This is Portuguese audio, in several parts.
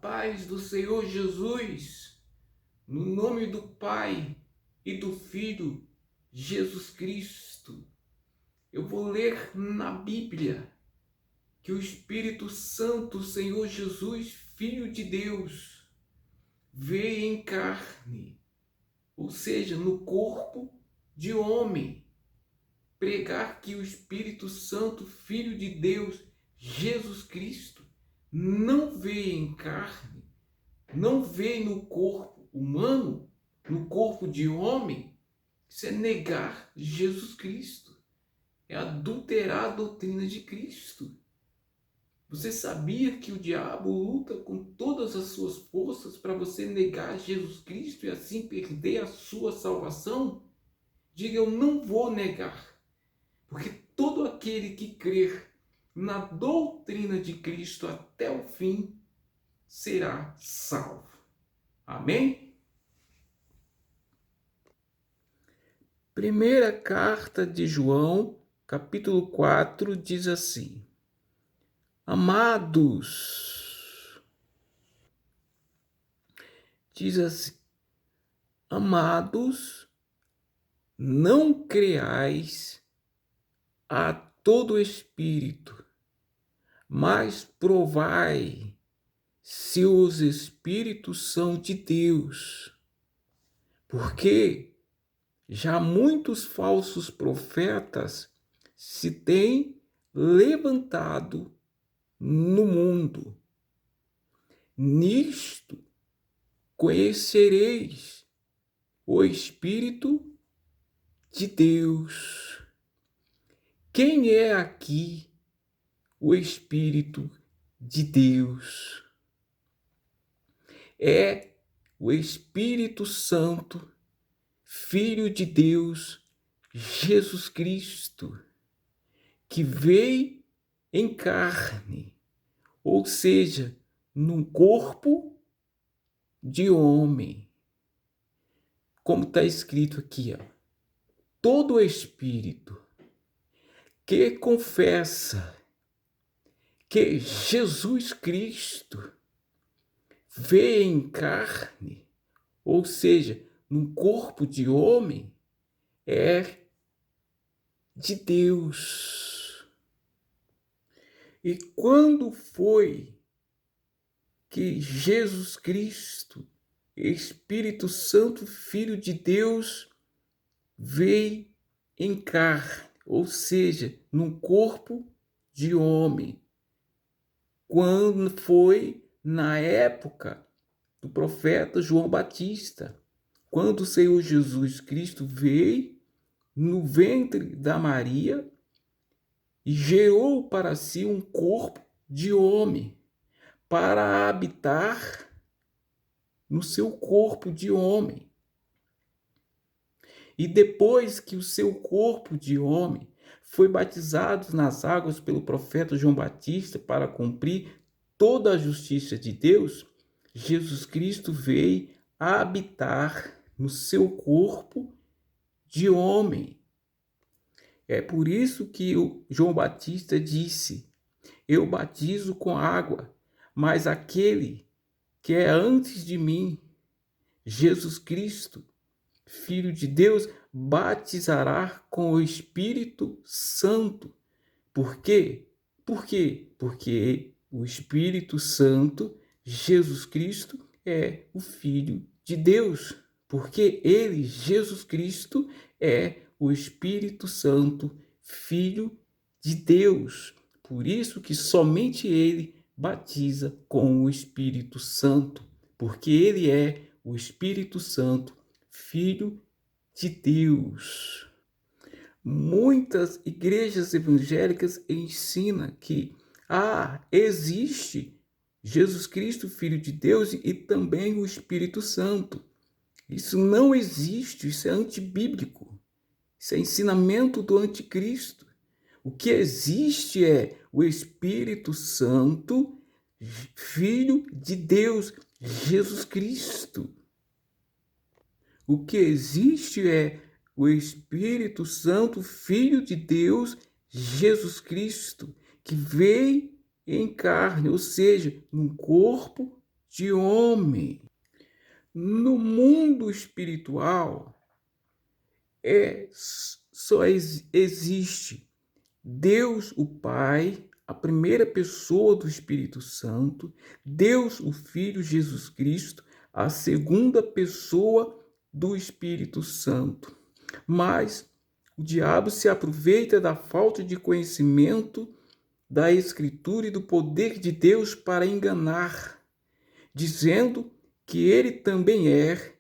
paz do Senhor Jesus, no nome do Pai e do Filho Jesus Cristo. Eu vou ler na Bíblia que o Espírito Santo, Senhor Jesus, Filho de Deus, veio em carne, ou seja, no corpo de homem, pregar que o Espírito Santo, Filho de Deus, Jesus Cristo, não veio em carne, não veio no corpo humano, no corpo de homem. Isso é negar Jesus Cristo, é adulterar a doutrina de Cristo. Você sabia que o diabo luta com todas as suas forças para você negar Jesus Cristo e assim perder a sua salvação? Diga: eu não vou negar, porque todo aquele que crer na doutrina de Cristo até o fim será salvo. Amém? Primeira carta de João, capítulo 4, diz assim: Amados, diz assim, amados, não creais a todo espírito, mas provai se os espíritos são de Deus, porque já muitos falsos profetas se têm levantado no mundo. Nisto conhecereis o Espírito de Deus. Quem é aqui o Espírito de Deus? É o Espírito Santo, Filho de Deus, Jesus Cristo, que veio em carne, ou seja, num corpo de homem. Como está escrito aqui, ó, todo espírito que confessa que Jesus Cristo veio em carne, ou seja, num corpo de homem, é de Deus. E quando foi que Jesus Cristo, Espírito Santo, Filho de Deus, veio em carne, ou seja, num corpo de homem? Quando foi na época do profeta João Batista, quando o Senhor Jesus Cristo veio no ventre da Maria e gerou para si um corpo de homem para habitar no seu corpo de homem. E depois que o seu corpo de homem foi batizado nas águas pelo profeta João Batista para cumprir toda a justiça de Deus, Jesus Cristo veio habitar no seu corpo de homem. É por isso que o João Batista disse: eu batizo com água, mas aquele que é antes de mim, Jesus Cristo, Filho de Deus, batizará com o Espírito Santo. Por quê? Por quê? Porque o Espírito Santo, Jesus Cristo, é o Filho de Deus. Porque ele, Jesus Cristo, é o Espírito Santo, Filho de Deus. Por isso que somente ele batiza com o Espírito Santo, porque ele é o Espírito Santo, Filho de Deus. Muitas igrejas evangélicas ensinam que existe Jesus Cristo, Filho de Deus, e também o Espírito Santo. Isso não existe, isso é antibíblico. Isso é ensinamento do anticristo. O que existe é o Espírito Santo, Filho de Deus, Jesus Cristo. O que existe é o Espírito Santo, Filho de Deus, Jesus Cristo, que veio em carne, ou seja, num corpo de homem. No mundo espiritual, só existe Deus o Pai, a primeira pessoa do Espírito Santo, Deus o Filho Jesus Cristo, a segunda pessoa do Espírito Santo. Mas o diabo se aproveita da falta de conhecimento da Escritura e do poder de Deus para enganar, dizendo que ele também é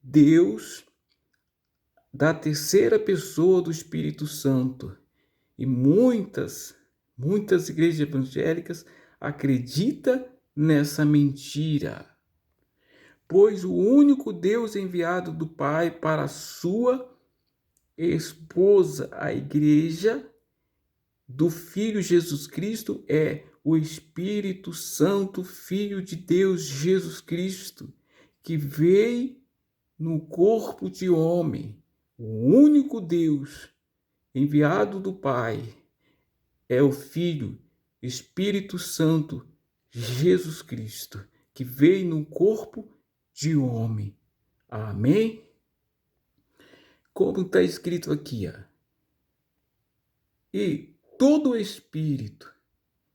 Deus da terceira pessoa do Espírito Santo. E muitas igrejas evangélicas acreditam nessa mentira. Pois o único Deus enviado do Pai para a sua esposa, a igreja, do Filho Jesus Cristo, é o Espírito Santo, Filho de Deus Jesus Cristo, que veio no corpo de homem. O único Deus enviado do Pai é o Filho, Espírito Santo, Jesus Cristo, que veio no corpo de homem. Amém? Como está escrito aqui, e todo espírito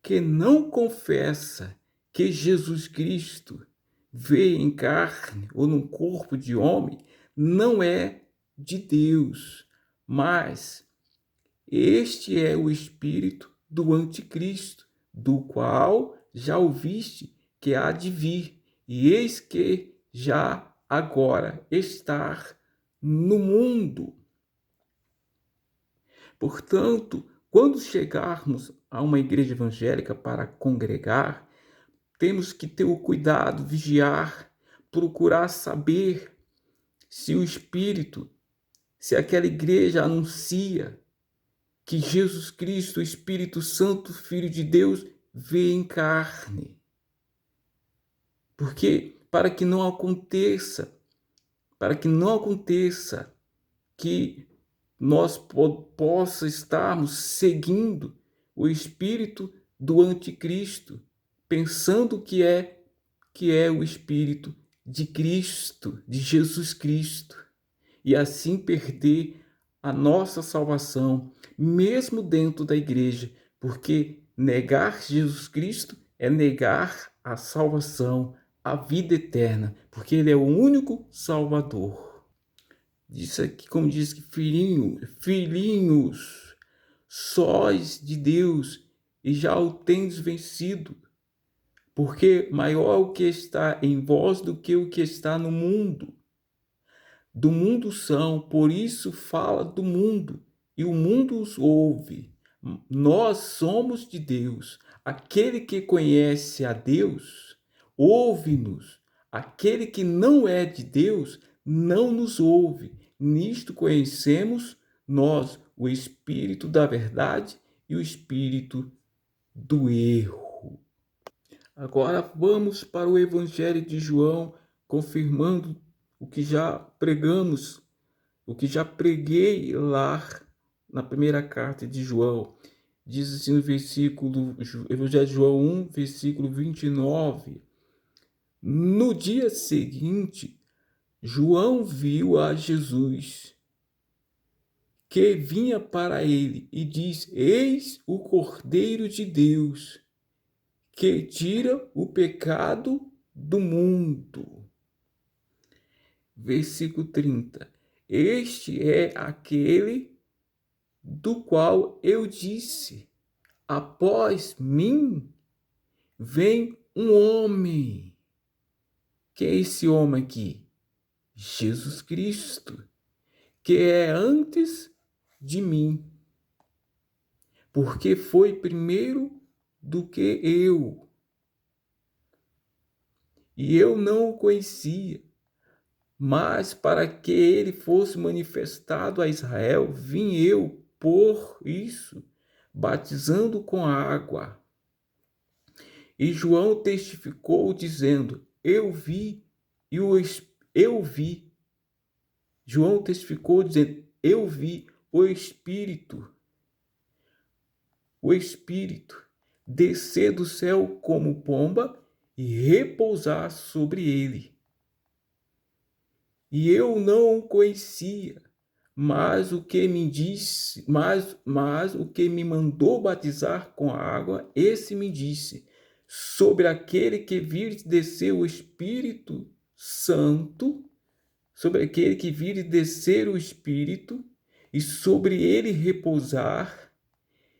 que não confessa que Jesus Cristo veio em carne ou no corpo de homem não é de Deus, mas este é o espírito do anticristo, do qual já ouviste que há de vir, e eis que já agora está no mundo. Portanto, quando chegarmos a uma igreja evangélica para congregar, temos que ter o cuidado, vigiar, procurar saber se o Espírito, se aquela igreja anuncia que Jesus Cristo, o Espírito Santo, Filho de Deus, veio em carne. Porque para que não aconteça que nós possa estarmos seguindo o espírito do anticristo, pensando que é o espírito de Cristo, de Jesus Cristo, e assim perder a nossa salvação, mesmo dentro da igreja, porque negar Jesus Cristo é negar a salvação, a vida eterna, porque ele é o único Salvador. Diz aqui, como diz que filhinhos, sós de Deus, e já o tendes vencido, porque maior o que está em vós do que o que está no mundo. Do mundo são, por isso fala do mundo, e o mundo os ouve. Nós somos de Deus. Aquele que conhece a Deus, ouve-nos. Aquele que não é de Deus, não nos ouve. Nisto conhecemos nós o espírito da verdade e o espírito do erro. Agora vamos para o Evangelho de João, confirmando o que já pregamos, o que já preguei lá na primeira carta de João. Diz assim no versículo, Evangelho de João 1, versículo 29. No dia seguinte, João viu a Jesus, que vinha para ele, e diz: Eis o Cordeiro de Deus, que tira o pecado do mundo. Versículo 30. Este é aquele do qual eu disse: após mim vem um homem. Quem é esse homem aqui? Jesus Cristo, que é antes de mim, porque foi primeiro do que eu. E eu não o conhecia, mas para que ele fosse manifestado a Israel, vim eu por isso, batizando com água. E João testificou, dizendo: eu vi. João testificou, dizendo: eu vi o Espírito descer do céu como pomba e repousar sobre ele. E eu não o conhecia, mas o que me disse, mas o que me mandou batizar com a água, esse me disse: sobre aquele que vir descer o Espírito Santo, sobre aquele que vir descer o Espírito, e sobre ele repousar,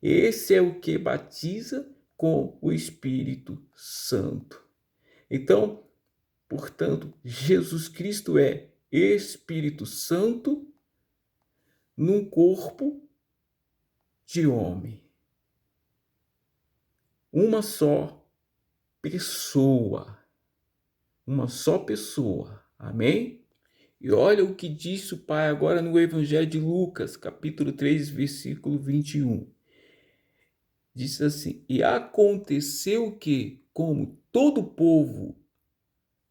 esse é o que batiza com o Espírito Santo. Então, portanto, Jesus Cristo é Espírito Santo num corpo de homem. Uma só pessoa. Uma só pessoa. Amém? E olha o que disse o Pai agora no Evangelho de Lucas, capítulo 3, versículo 21. Diz assim: e aconteceu que, como todo o povo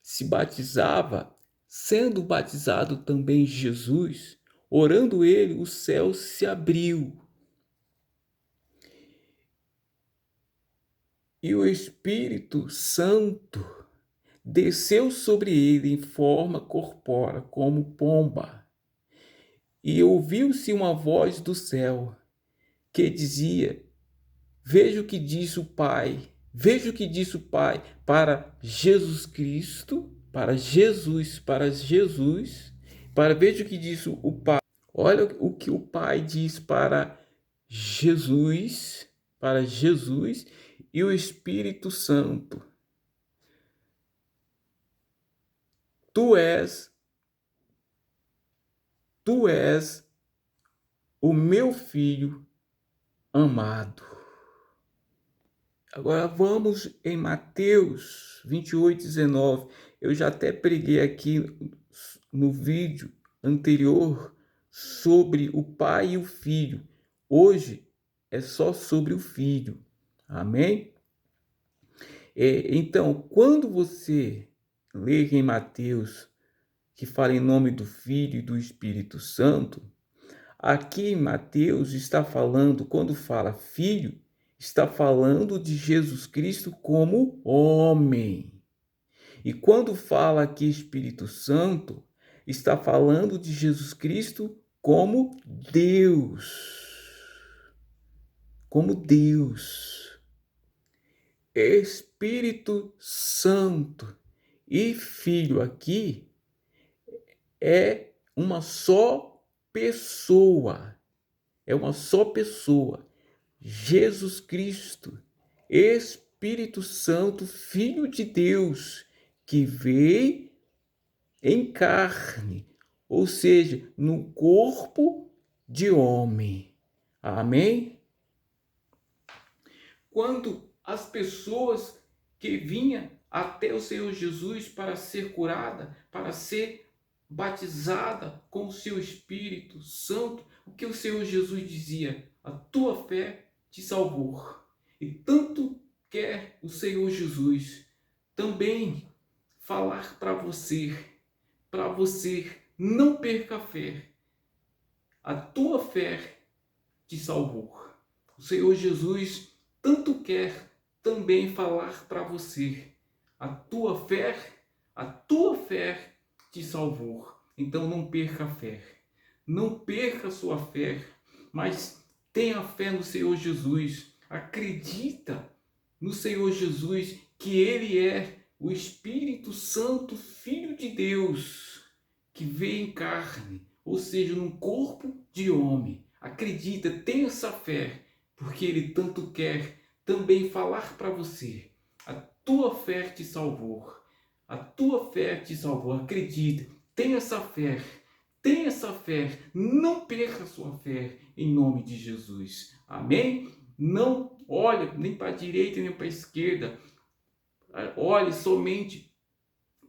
se batizava, sendo batizado também Jesus, orando ele, o céu se abriu. E o Espírito Santo desceu sobre ele em forma corpórea, como pomba. E ouviu-se uma voz do céu, que dizia: veja o que disse o Pai, veja o que disse o Pai para Jesus Cristo, veja o que disse o Pai. Olha o que o Pai diz para Jesus e o Espírito Santo. Tu és o meu filho amado. Agora vamos em Mateus 28:19. Eu já até preguei aqui no vídeo anterior sobre o pai e o filho. Hoje é só sobre o filho. Amém? Então, quando você lê em Mateus que fala em nome do Filho e do Espírito Santo, aqui em Mateus está falando, quando fala filho, está falando de Jesus Cristo como homem. E quando fala aqui Espírito Santo, está falando de Jesus Cristo como Deus. Como Deus. Espírito Santo e Filho aqui é uma só pessoa. É uma só pessoa. Jesus Cristo, Espírito Santo, Filho de Deus, que veio em carne, ou seja, no corpo de homem. Amém? Quando as pessoas que vinham até o Senhor Jesus para ser curada, para ser batizada com o seu Espírito Santo, o que o Senhor Jesus dizia? A tua fé te salvou. E tanto quer o Senhor Jesus também falar para você não perca a fé. A tua fé te salvou. O Senhor Jesus tanto quer também falar para você: a tua fé te salvou. Então não perca a fé. Não perca a sua fé, mas tenha fé no Senhor Jesus. Acredita no Senhor Jesus, que Ele é o Espírito Santo, Filho de Deus, que veio em carne, ou seja, num corpo de homem. Acredita, tenha essa fé, porque Ele tanto quer também falar para você: a tua fé te salvou. A tua fé te salvou. Acredita, tenha essa fé. Tenha essa fé, não perca a sua fé em nome de Jesus. Amém? Não olhe nem para a direita nem para a esquerda. Olhe somente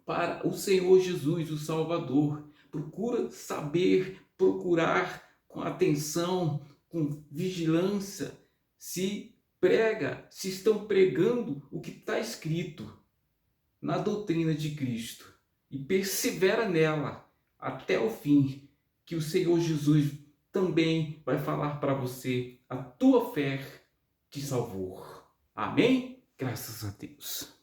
para o Senhor Jesus, o Salvador. Procura saber, procurar com atenção, com vigilância, se estão pregando o que está escrito na doutrina de Cristo. E persevera nela até o fim, que o Senhor Jesus também vai falar para você: a tua fé te salvou. Amém? Graças a Deus.